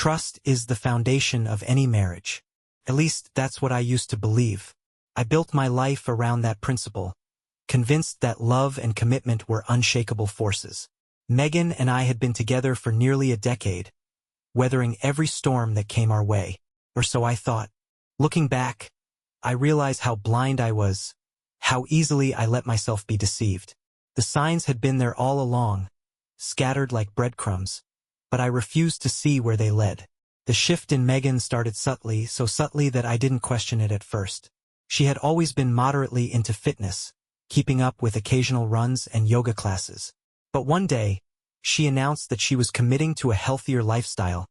Trust is the foundation of any marriage. At least that's what I used to believe. I built my life around that principle, convinced that love and commitment were unshakable forces. Megan and I had been together for nearly a decade, weathering every storm that came our way, or so I thought. Looking back, I realize how blind I was, how easily I let myself be deceived. The signs had been there all along, scattered like breadcrumbs, but I refused to see where they led. The shift in Megan started subtly, so subtly that I didn't question it at first. She had always been moderately into fitness, keeping up with occasional runs and yoga classes. But one day, she announced that she was committing to a healthier lifestyle,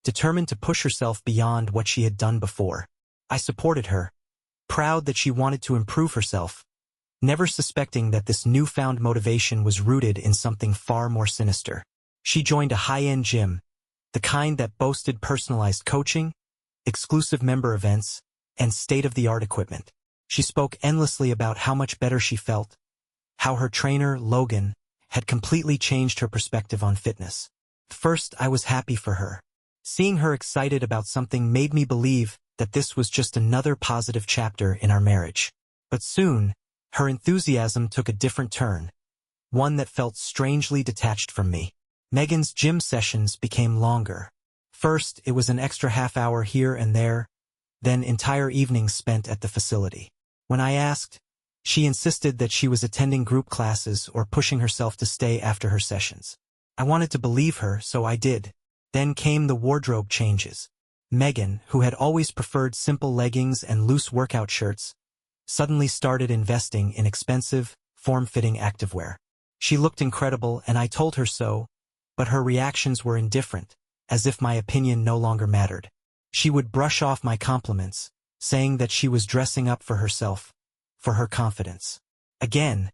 determined to push herself beyond what she had done before. I supported her, proud that she wanted to improve herself, never suspecting that this newfound motivation was rooted in something far more sinister. She joined a high-end gym, the kind that boasted personalized coaching, exclusive member events, and state-of-the-art equipment. She spoke endlessly about how much better she felt, how her trainer, Logan, had completely changed her perspective on fitness. First, I was happy for her. Seeing her excited about something made me believe that this was just another positive chapter in our marriage. But soon, her enthusiasm took a different turn, one that felt strangely detached from me. Megan's gym sessions became longer. First, it was an extra half hour here and there, then entire evenings spent at the facility. When I asked, she insisted that she was attending group classes or pushing herself to stay after her sessions. I wanted to believe her, so I did. Then came the wardrobe changes. Megan, who had always preferred simple leggings and loose workout shirts, suddenly started investing in expensive, form-fitting activewear. She looked incredible, and I told her so, but her reactions were indifferent, as if my opinion no longer mattered. She would brush off my compliments, saying that she was dressing up for herself, for her confidence. Again,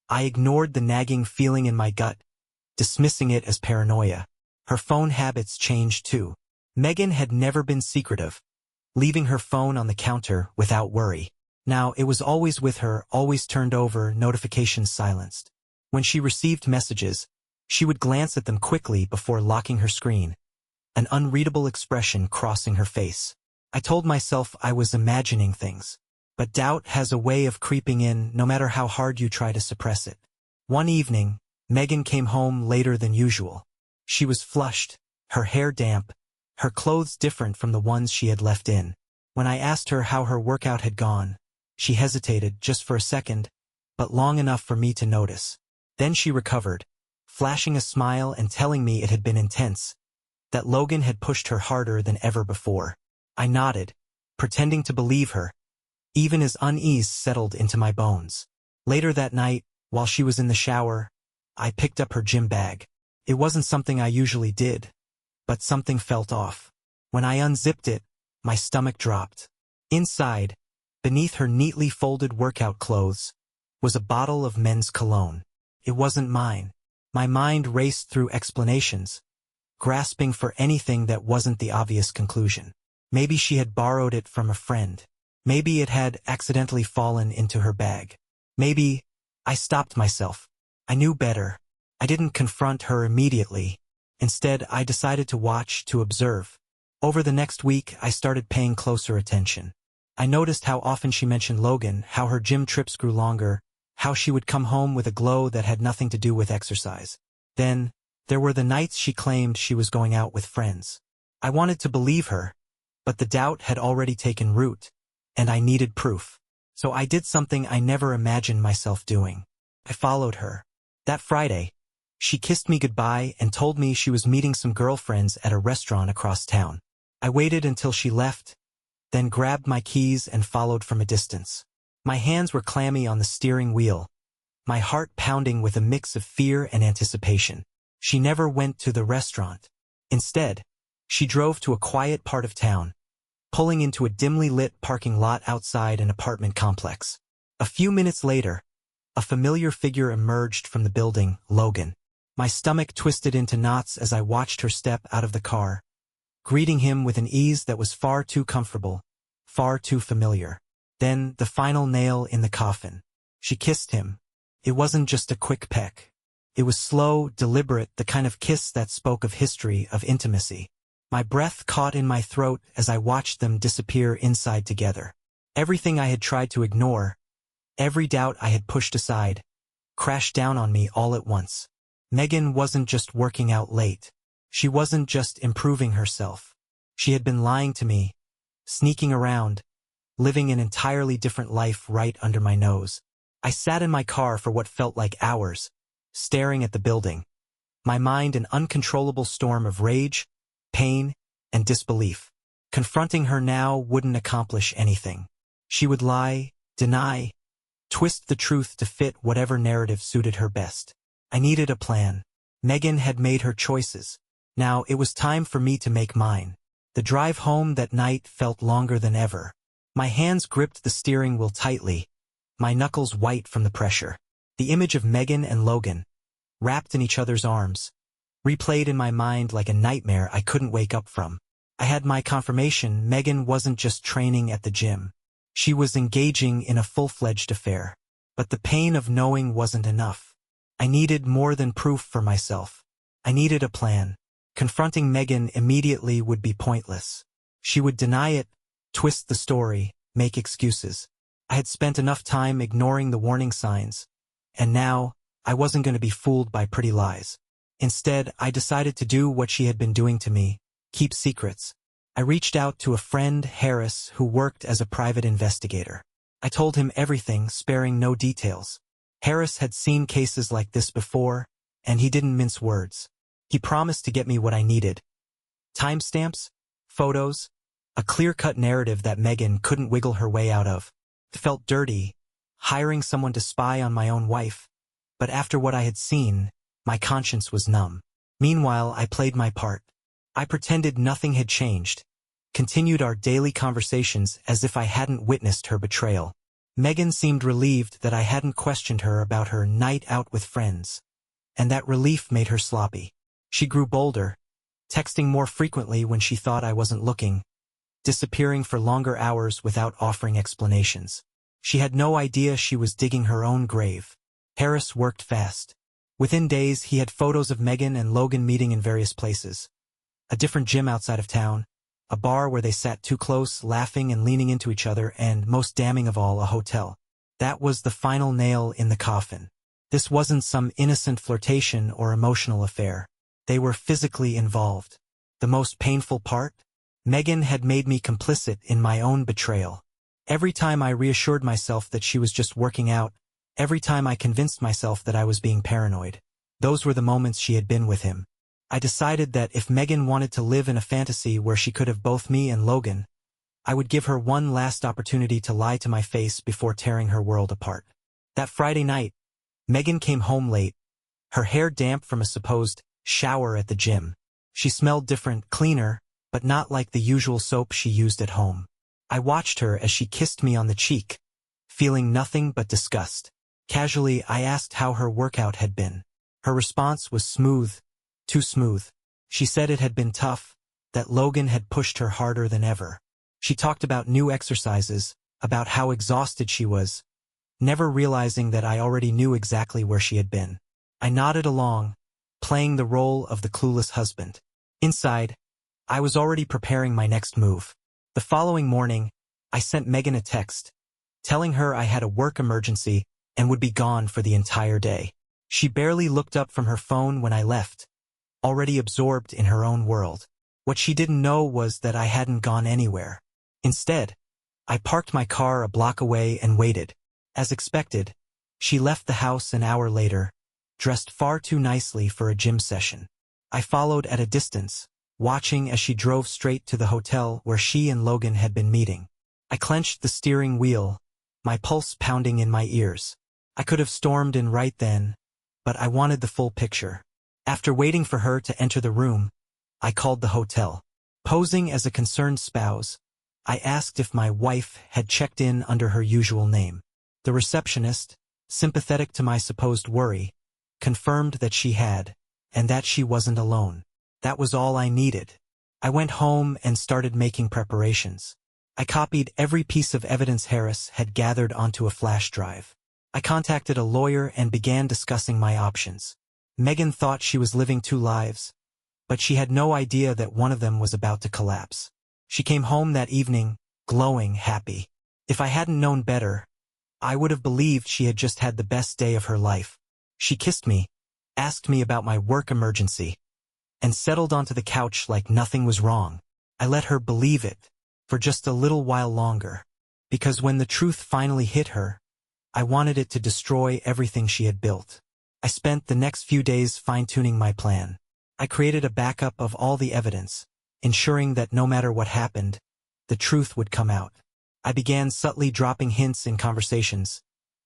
I ignored the nagging feeling in my gut, dismissing it as paranoia. Her phone habits changed too. Megan had never been secretive, leaving her phone on the counter without worry. Now it was always with her, always turned over, notifications silenced. When she received messages, she would glance at them quickly before locking her screen, an unreadable expression crossing her face. I told myself I was imagining things, but doubt has a way of creeping in no matter how hard you try to suppress it. One evening, Megan came home later than usual. She was flushed, her hair damp, her clothes different from the ones she had left in. When I asked her how her workout had gone, she hesitated just for a second, but long enough for me to notice. Then she recovered, flashing a smile and telling me it had been intense, that Logan had pushed her harder than ever before. I nodded, pretending to believe her, even as unease settled into my bones. Later that night, while she was in the shower, I picked up her gym bag. It wasn't something I usually did, but something felt off. When I unzipped it, my stomach dropped. Inside, beneath her neatly folded workout clothes, was a bottle of men's cologne. It wasn't mine. My mind raced through explanations, grasping for anything that wasn't the obvious conclusion. Maybe she had borrowed it from a friend. Maybe it had accidentally fallen into her bag. Maybe I stopped myself. I knew better. I didn't confront her immediately. Instead, I decided to watch, to observe. Over the next week, I started paying closer attention. I noticed how often she mentioned Logan, how her gym trips grew longer, how she would come home with a glow that had nothing to do with exercise. Then, there were the nights she claimed she was going out with friends. I wanted to believe her, but the doubt had already taken root, and I needed proof. So I did something I never imagined myself doing. I followed her. That Friday, she kissed me goodbye and told me she was meeting some girlfriends at a restaurant across town. I waited until she left, then grabbed my keys and followed from a distance. My hands were clammy on the steering wheel, my heart pounding with a mix of fear and anticipation. She never went to the restaurant. Instead, she drove to a quiet part of town, pulling into a dimly lit parking lot outside an apartment complex. A few minutes later, a familiar figure emerged from the building, Logan. My stomach twisted into knots as I watched her step out of the car, greeting him with an ease that was far too comfortable, far too familiar. Then, the final nail in the coffin. She kissed him. It wasn't just a quick peck. It was slow, deliberate, the kind of kiss that spoke of history, of intimacy. My breath caught in my throat as I watched them disappear inside together. Everything I had tried to ignore, every doubt I had pushed aside, crashed down on me all at once. Megan wasn't just working out late. She wasn't just improving herself. She had been lying to me, sneaking around, living an entirely different life right under my nose. I sat in my car for what felt like hours, staring at the building, my mind an uncontrollable storm of rage, pain, and disbelief. Confronting her now wouldn't accomplish anything. She would lie, deny, twist the truth to fit whatever narrative suited her best. I needed a plan. Megan had made her choices. Now it was time for me to make mine. The drive home that night felt longer than ever. My hands gripped the steering wheel tightly, my knuckles white from the pressure. The image of Megan and Logan, wrapped in each other's arms, replayed in my mind like a nightmare I couldn't wake up from. I had my confirmation Megan wasn't just training at the gym. She was engaging in a full-fledged affair. But the pain of knowing wasn't enough. I needed more than proof for myself. I needed a plan. Confronting Megan immediately would be pointless. She would deny it, twist the story, make excuses. I had spent enough time ignoring the warning signs, and now, I wasn't going to be fooled by pretty lies. Instead, I decided to do what she had been doing to me, keep secrets. I reached out to a friend, Harris, who worked as a private investigator. I told him everything, sparing no details. Harris had seen cases like this before, and he didn't mince words. He promised to get me what I needed. Timestamps, photos, a clear-cut narrative that Megan couldn't wiggle her way out of. It felt dirty, hiring someone to spy on my own wife, but after what I had seen, my conscience was numb. Meanwhile, I played my part. I pretended nothing had changed, continued our daily conversations as if I hadn't witnessed her betrayal. Megan seemed relieved that I hadn't questioned her about her night out with friends, and that relief made her sloppy. She grew bolder, texting more frequently when she thought I wasn't looking, disappearing for longer hours without offering explanations. She had no idea she was digging her own grave. Harris worked fast. Within days, he had photos of Megan and Logan meeting in various places. A different gym outside of town, a bar where they sat too close, laughing and leaning into each other, and, most damning of all, a hotel. That was the final nail in the coffin. This wasn't some innocent flirtation or emotional affair. They were physically involved. The most painful part? Megan had made me complicit in my own betrayal. Every time I reassured myself that she was just working out, every time I convinced myself that I was being paranoid, those were the moments she had been with him. I decided that if Megan wanted to live in a fantasy where she could have both me and Logan, I would give her one last opportunity to lie to my face before tearing her world apart. That Friday night, Megan came home late, her hair damp from a supposed shower at the gym. She smelled different, cleaner, but not like the usual soap she used at home. I watched her as she kissed me on the cheek, feeling nothing but disgust. Casually, I asked how her workout had been. Her response was smooth, too smooth. She said it had been tough, that Logan had pushed her harder than ever. She talked about new exercises, about how exhausted she was, never realizing that I already knew exactly where she had been. I nodded along, playing the role of the clueless husband. Inside, I was already preparing my next move. The following morning, I sent Megan a text, telling her I had a work emergency and would be gone for the entire day. She barely looked up from her phone when I left, already absorbed in her own world. What she didn't know was that I hadn't gone anywhere. Instead, I parked my car a block away and waited. As expected, she left the house an hour later, dressed far too nicely for a gym session. I followed at a distance, watching as she drove straight to the hotel where she and Logan had been meeting. I clenched the steering wheel, my pulse pounding in my ears. I could have stormed in right then, but I wanted the full picture. After waiting for her to enter the room, I called the hotel. Posing as a concerned spouse, I asked if my wife had checked in under her usual name. The receptionist, sympathetic to my supposed worry, confirmed that she had, and that she wasn't alone. That was all I needed. I went home and started making preparations. I copied every piece of evidence Harris had gathered onto a flash drive. I contacted a lawyer and began discussing my options. Megan thought she was living two lives, but she had no idea that one of them was about to collapse. She came home that evening, glowing, happy. If I hadn't known better, I would have believed she had just had the best day of her life. She kissed me, asked me about my work emergency, and settled onto the couch like nothing was wrong. I let her believe it, for just a little while longer, because when the truth finally hit her, I wanted it to destroy everything she had built. I spent the next few days fine-tuning my plan. I created a backup of all the evidence, ensuring that no matter what happened, the truth would come out. I began subtly dropping hints in conversations,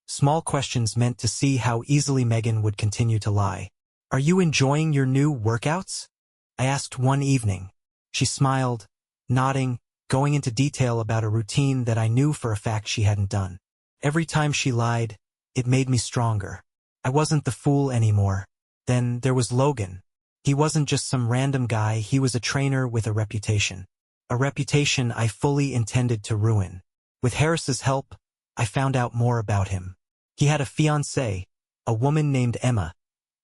small questions meant to see how easily Megan would continue to lie. "Are you enjoying your new workouts?" I asked one evening. She smiled, nodding, going into detail about a routine that I knew for a fact she hadn't done. Every time she lied, it made me stronger. I wasn't the fool anymore. Then there was Logan. He wasn't just some random guy, he was a trainer with a reputation. A reputation I fully intended to ruin. With Harris's help, I found out more about him. He had a fiancée, a woman named Emma,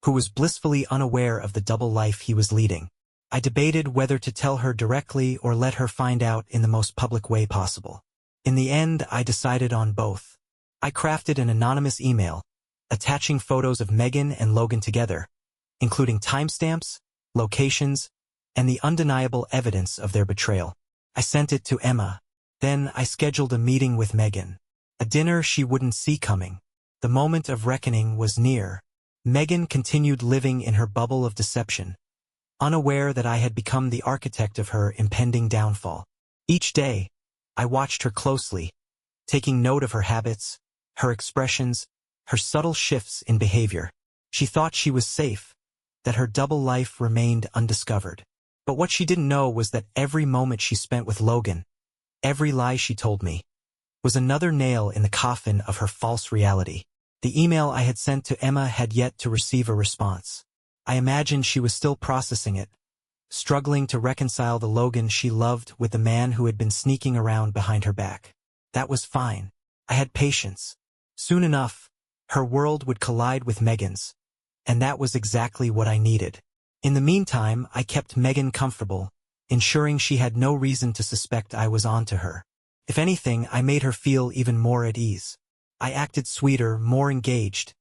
who was blissfully unaware of the double life he was leading. I debated whether to tell her directly or let her find out in the most public way possible. In the end, I decided on both. I crafted an anonymous email, attaching photos of Megan and Logan together, including timestamps, locations, and the undeniable evidence of their betrayal. I sent it to Emma. Then I scheduled a meeting with Megan. A dinner she wouldn't see coming. The moment of reckoning was near. Megan continued living in her bubble of deception, unaware that I had become the architect of her impending downfall. Each day, I watched her closely, taking note of her habits, her expressions, her subtle shifts in behavior. She thought she was safe, that her double life remained undiscovered. But what she didn't know was that every moment she spent with Logan, every lie she told me, was another nail in the coffin of her false reality. The email I had sent to Emma had yet to receive a response. I imagined she was still processing it, struggling to reconcile the Logan she loved with the man who had been sneaking around behind her back. That was fine. I had patience. Soon enough, her world would collide with Megan's, and that was exactly what I needed. In the meantime, I kept Megan comfortable, ensuring she had no reason to suspect I was on to her. If anything, I made her feel even more at ease. I acted sweeter, more engaged,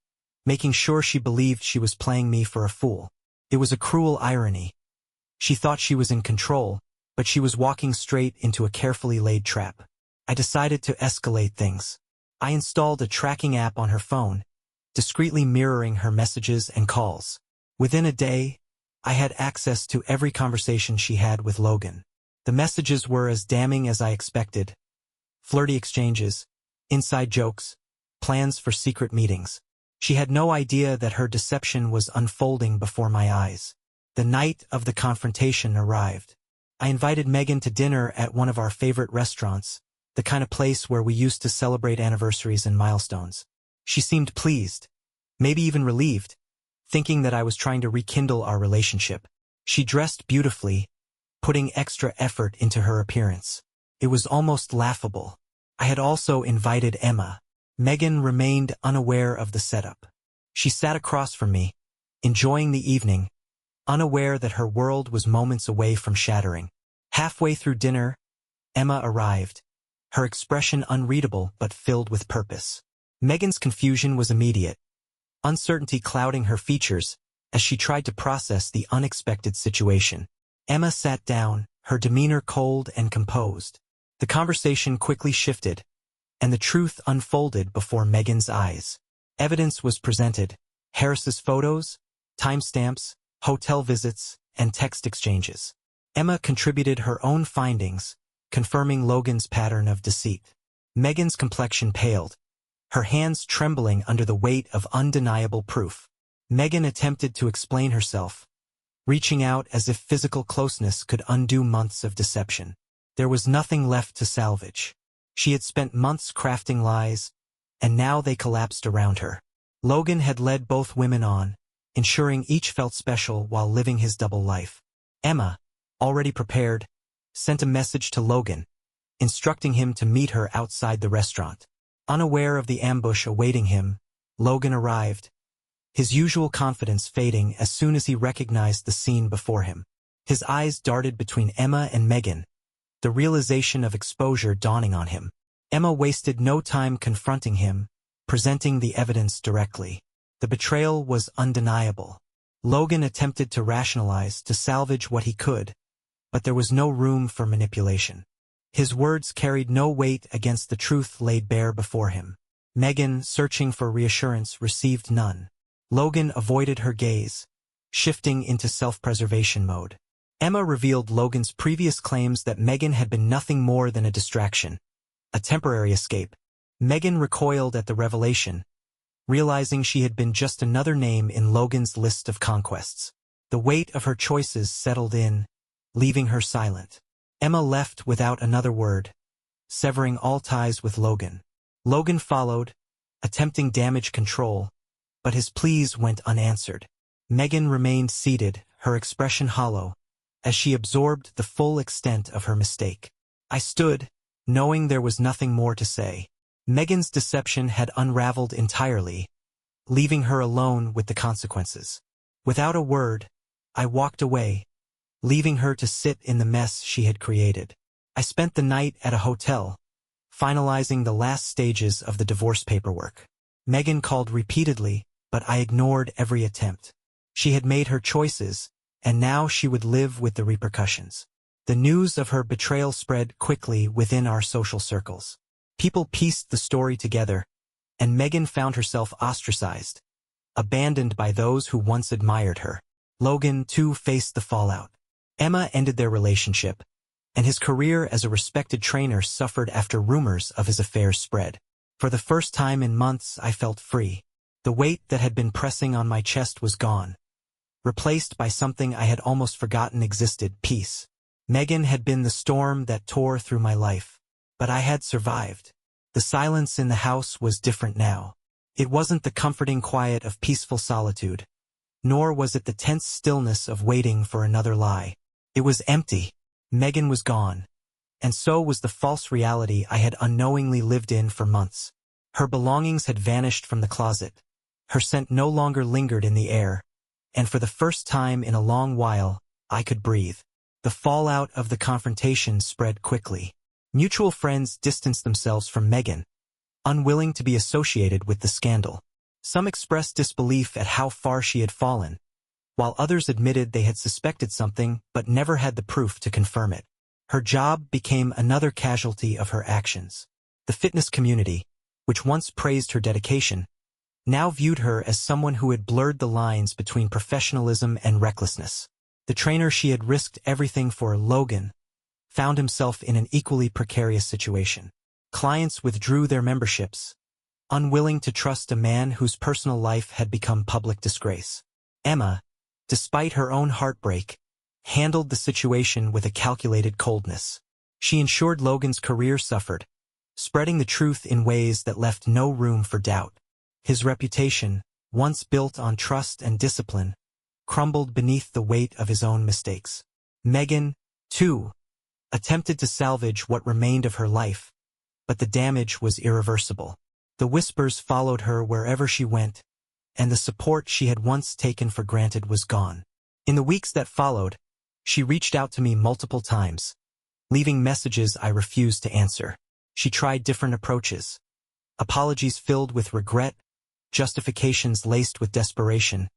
making sure she believed she was playing me for a fool. It was a cruel irony. She thought she was in control, but she was walking straight into a carefully laid trap. I decided to escalate things. I installed a tracking app on her phone, discreetly mirroring her messages and calls. Within a day, I had access to every conversation she had with Logan. The messages were as damning as I expected. Flirty exchanges, inside jokes, plans for secret meetings. She had no idea that her deception was unfolding before my eyes. The night of the confrontation arrived. I invited Megan to dinner at one of our favorite restaurants, the kind of place where we used to celebrate anniversaries and milestones. She seemed pleased, maybe even relieved, thinking that I was trying to rekindle our relationship. She dressed beautifully, putting extra effort into her appearance. It was almost laughable. I had also invited Emma. Megan remained unaware of the setup. She sat across from me, enjoying the evening, unaware that her world was moments away from shattering. Halfway through dinner, Emma arrived, her expression unreadable but filled with purpose. Megan's confusion was immediate, uncertainty clouding her features as she tried to process the unexpected situation. Emma sat down, her demeanor cold and composed. The conversation quickly shifted, and the truth unfolded before Megan's eyes. Evidence was presented: Harris's photos, timestamps, hotel visits, and text exchanges. Emma contributed her own findings, confirming Logan's pattern of deceit. Megan's complexion paled, her hands trembling under the weight of undeniable proof. Megan attempted to explain herself, reaching out as if physical closeness could undo months of deception. There was nothing left to salvage. She had spent months crafting lies, and now they collapsed around her. Logan had led both women on, ensuring each felt special while living his double life. Emma, already prepared, sent a message to Logan, instructing him to meet her outside the restaurant. Unaware of the ambush awaiting him, Logan arrived, his usual confidence fading as soon as he recognized the scene before him. His eyes darted between Emma and Megan, the realization of exposure dawning on him. Emma wasted no time confronting him, presenting the evidence directly. The betrayal was undeniable. Logan attempted to rationalize, to salvage what he could, but there was no room for manipulation. His words carried no weight against the truth laid bare before him. Megan, searching for reassurance, received none. Logan avoided her gaze, shifting into self-preservation mode. Emma revealed Logan's previous claims that Megan had been nothing more than a distraction, a temporary escape. Megan recoiled at the revelation, realizing she had been just another name in Logan's list of conquests. The weight of her choices settled in, leaving her silent. Emma left without another word, severing all ties with Logan. Logan followed, attempting damage control, but his pleas went unanswered. Megan remained seated, her expression hollow, as she absorbed the full extent of her mistake. I stood, knowing there was nothing more to say. Megan's deception had unraveled entirely, leaving her alone with the consequences. Without a word, I walked away, leaving her to sit in the mess she had created. I spent the night at a hotel, finalizing the last stages of the divorce paperwork. Megan called repeatedly, but I ignored every attempt. She had made her choices, and now she would live with the repercussions. The news of her betrayal spread quickly within our social circles. People pieced the story together, and Megan found herself ostracized, abandoned by those who once admired her. Logan, too, faced the fallout. Emma ended their relationship, and his career as a respected trainer suffered after rumors of his affairs spread. For the first time in months, I felt free. The weight that had been pressing on my chest was gone, replaced by something I had almost forgotten existed: peace. Megan had been the storm that tore through my life, but I had survived. The silence in the house was different now. It wasn't the comforting quiet of peaceful solitude, nor was it the tense stillness of waiting for another lie. It was empty. Megan was gone, and so was the false reality I had unknowingly lived in for months. Her belongings had vanished from the closet. Her scent no longer lingered in the air, and for the first time in a long while, I could breathe. The fallout of the confrontation spread quickly. Mutual friends distanced themselves from Megan, unwilling to be associated with the scandal. Some expressed disbelief at how far she had fallen, while others admitted they had suspected something but never had the proof to confirm it. Her job became another casualty of her actions. The fitness community, which once praised her dedication, now viewed her as someone who had blurred the lines between professionalism and recklessness. The trainer she had risked everything for, Logan, found himself in an equally precarious situation. Clients withdrew their memberships, unwilling to trust a man whose personal life had become public disgrace. Emma, despite her own heartbreak, handled the situation with a calculated coldness. She ensured Logan's career suffered, spreading the truth in ways that left no room for doubt. His reputation, once built on trust and discipline, crumbled beneath the weight of his own mistakes. Megan, too, attempted to salvage what remained of her life, but the damage was irreversible. The whispers followed her wherever she went, and the support she had once taken for granted was gone. In the weeks that followed, she reached out to me multiple times, leaving messages I refused to answer. She tried different approaches: apologies filled with regret, justifications laced with desperation,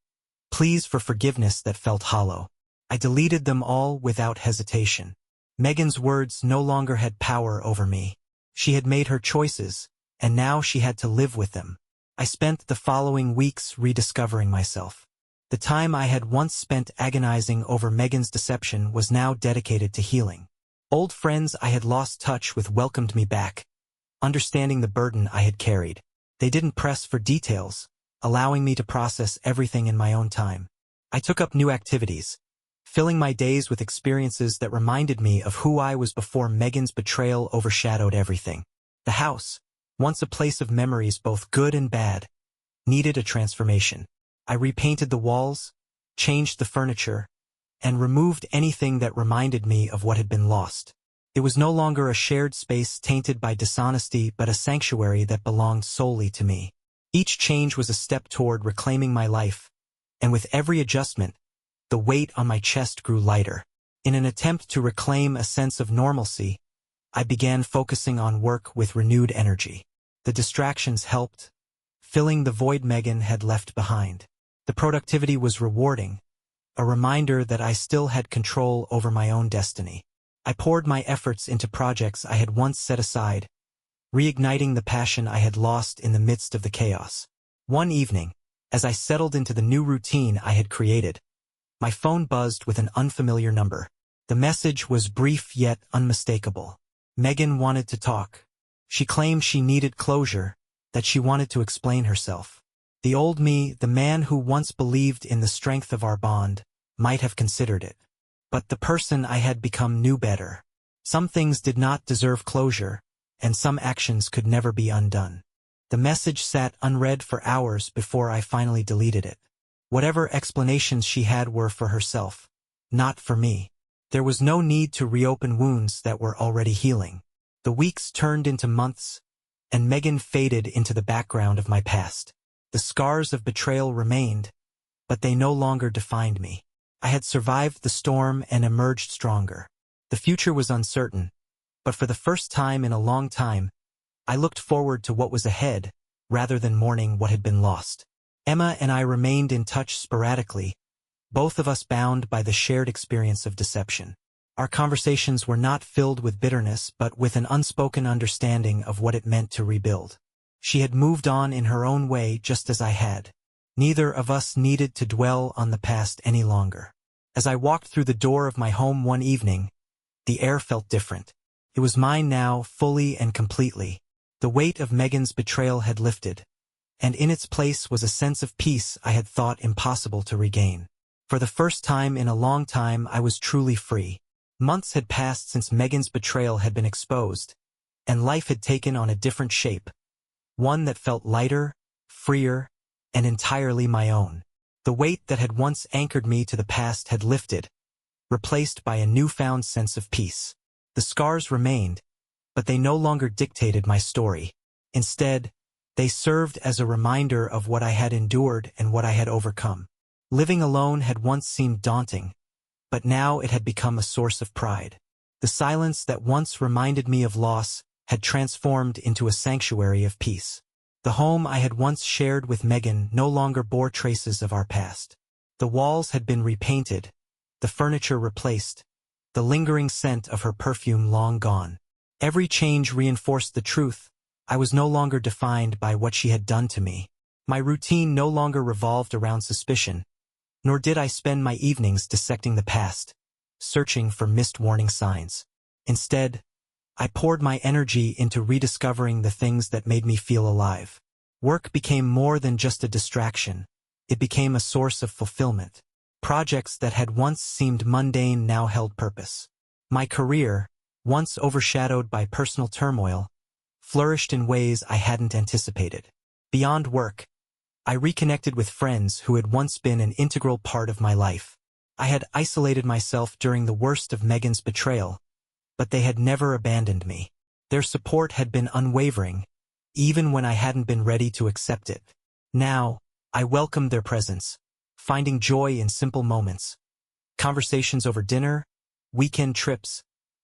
pleas for forgiveness that felt hollow. I deleted them all without hesitation. Megan's words no longer had power over me. She had made her choices, and now she had to live with them. I spent the following weeks rediscovering myself. The time I had once spent agonizing over Megan's deception was now dedicated to healing. Old friends I had lost touch with welcomed me back, understanding the burden I had carried. They didn't press for details, allowing me to process everything in my own time. I took up new activities, filling my days with experiences that reminded me of who I was before Megan's betrayal overshadowed everything. The house, once a place of memories both good and bad, needed a transformation. I repainted the walls, changed the furniture, and removed anything that reminded me of what had been lost. It was no longer a shared space tainted by dishonesty but a sanctuary that belonged solely to me. Each change was a step toward reclaiming my life, and with every adjustment, the weight on my chest grew lighter. In an attempt to reclaim a sense of normalcy, I began focusing on work with renewed energy. The distractions helped, filling the void Megan had left behind. The productivity was rewarding, a reminder that I still had control over my own destiny. I poured my efforts into projects I had once set aside, reigniting the passion I had lost in the midst of the chaos. One evening, as I settled into the new routine I had created, my phone buzzed with an unfamiliar number. The message was brief yet unmistakable. Megan wanted to talk. She claimed she needed closure, that she wanted to explain herself. The old me, the man who once believed in the strength of our bond, might have considered it. But the person I had become knew better. Some things did not deserve closure, and some actions could never be undone. The message sat unread for hours before I finally deleted it. Whatever explanations she had were for herself, not for me. There was no need to reopen wounds that were already healing. The weeks turned into months, and Megan faded into the background of my past. The scars of betrayal remained, but they no longer defined me. I had survived the storm and emerged stronger. The future was uncertain, but for the first time in a long time, I looked forward to what was ahead, rather than mourning what had been lost. Emma and I remained in touch sporadically, both of us bound by the shared experience of deception. Our conversations were not filled with bitterness, but with an unspoken understanding of what it meant to rebuild. She had moved on in her own way, just as I had. Neither of us needed to dwell on the past any longer. As I walked through the door of my home one evening, the air felt different. It was mine now, fully and completely. The weight of Megan's betrayal had lifted, and in its place was a sense of peace I had thought impossible to regain. For the first time in a long time, I was truly free. Months had passed since Megan's betrayal had been exposed, and life had taken on a different shape, one that felt lighter, freer, and entirely my own. The weight that had once anchored me to the past had lifted, replaced by a newfound sense of peace. The scars remained, but they no longer dictated my story. Instead, they served as a reminder of what I had endured and what I had overcome. Living alone had once seemed daunting, but now it had become a source of pride. The silence that once reminded me of loss had transformed into a sanctuary of peace. The home I had once shared with Megan no longer bore traces of our past. The walls had been repainted, the furniture replaced, the lingering scent of her perfume long gone. Every change reinforced the truth. I was no longer defined by what she had done to me. My routine no longer revolved around suspicion, nor did I spend my evenings dissecting the past, searching for missed warning signs. Instead, I poured my energy into rediscovering the things that made me feel alive. Work became more than just a distraction. It became a source of fulfillment. Projects that had once seemed mundane now held purpose. My career, once overshadowed by personal turmoil, flourished in ways I hadn't anticipated. Beyond work, I reconnected with friends who had once been an integral part of my life. I had isolated myself during the worst of Megan's betrayal, but they had never abandoned me. Their support had been unwavering, even when I hadn't been ready to accept it. Now, I welcomed their presence, finding joy in simple moments. Conversations over dinner, weekend trips,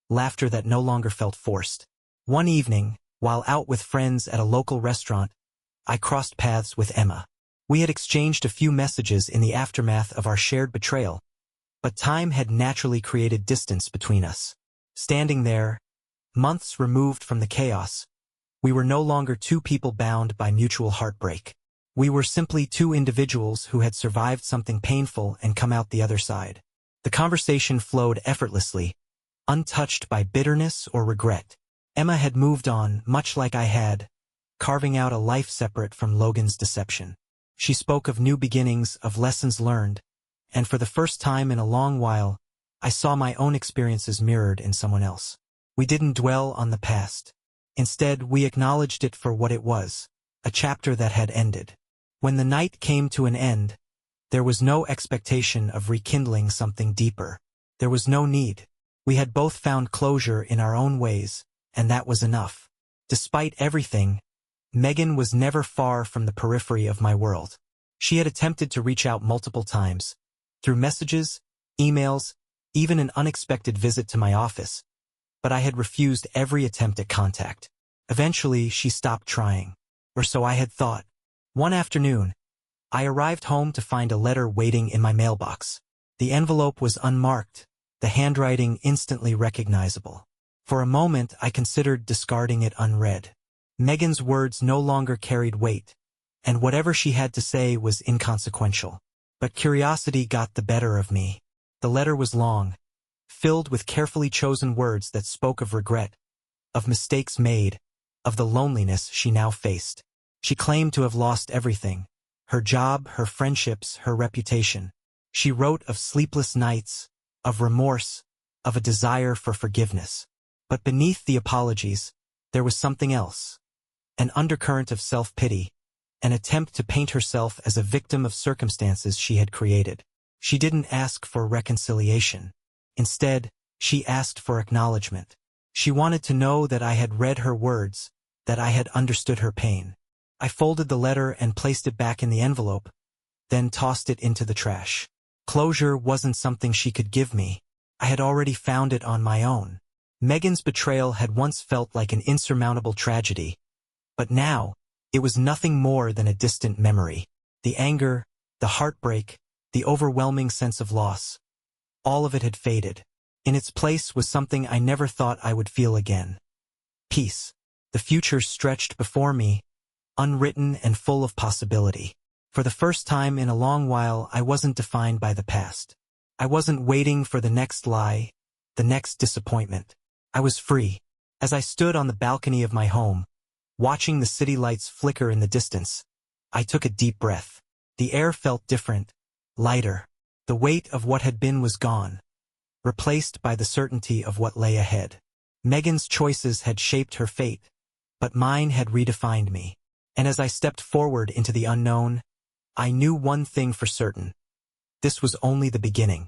laughter that no longer felt forced. One evening, while out with friends at a local restaurant, I crossed paths with Emma. We had exchanged a few messages in the aftermath of our shared betrayal, but time had naturally created distance between us. Standing there, months removed from the chaos, we were no longer two people bound by mutual heartbreak. We were simply two individuals who had survived something painful and come out the other side. The conversation flowed effortlessly, untouched by bitterness or regret. Emma had moved on, much like I had, carving out a life separate from Logan's deception. She spoke of new beginnings, of lessons learned, and for the first time in a long while, I saw my own experiences mirrored in someone else. We didn't dwell on the past. Instead, we acknowledged it for what it was, a chapter that had ended. When the night came to an end, there was no expectation of rekindling something deeper. There was no need. We had both found closure in our own ways, and that was enough. Despite everything, Megan was never far from the periphery of my world. She had attempted to reach out multiple times, through messages, emails, even an unexpected visit to my office, but I had refused every attempt at contact. Eventually, she stopped trying, or so I had thought. One afternoon, I arrived home to find a letter waiting in my mailbox. The envelope was unmarked, the handwriting instantly recognizable. For a moment, I considered discarding it unread. Megan's words no longer carried weight, and whatever she had to say was inconsequential. But curiosity got the better of me. The letter was long, filled with carefully chosen words that spoke of regret, of mistakes made, of the loneliness she now faced. She claimed to have lost everything: her job, her friendships, her reputation. She wrote of sleepless nights, of remorse, of a desire for forgiveness. But beneath the apologies, there was something else. An undercurrent of self-pity, an attempt to paint herself as a victim of circumstances she had created. She didn't ask for reconciliation. Instead, she asked for acknowledgement. She wanted to know that I had read her words, that I had understood her pain. I folded the letter and placed it back in the envelope, then tossed it into the trash. Closure wasn't something she could give me. I had already found it on my own. Megan's betrayal had once felt like an insurmountable tragedy, but now, it was nothing more than a distant memory. The anger, the heartbreak, the overwhelming sense of loss, all of it had faded. In its place was something I never thought I would feel again: peace. The future stretched before me, unwritten and full of possibility. For the first time in a long while, I wasn't defined by the past. I wasn't waiting for the next lie, the next disappointment. I was free. As I stood on the balcony of my home, watching the city lights flicker in the distance, I took a deep breath. The air felt different, lighter. The weight of what had been was gone, replaced by the certainty of what lay ahead. Megan's choices had shaped her fate, but mine had redefined me. And as I stepped forward into the unknown, I knew one thing for certain: this was only the beginning.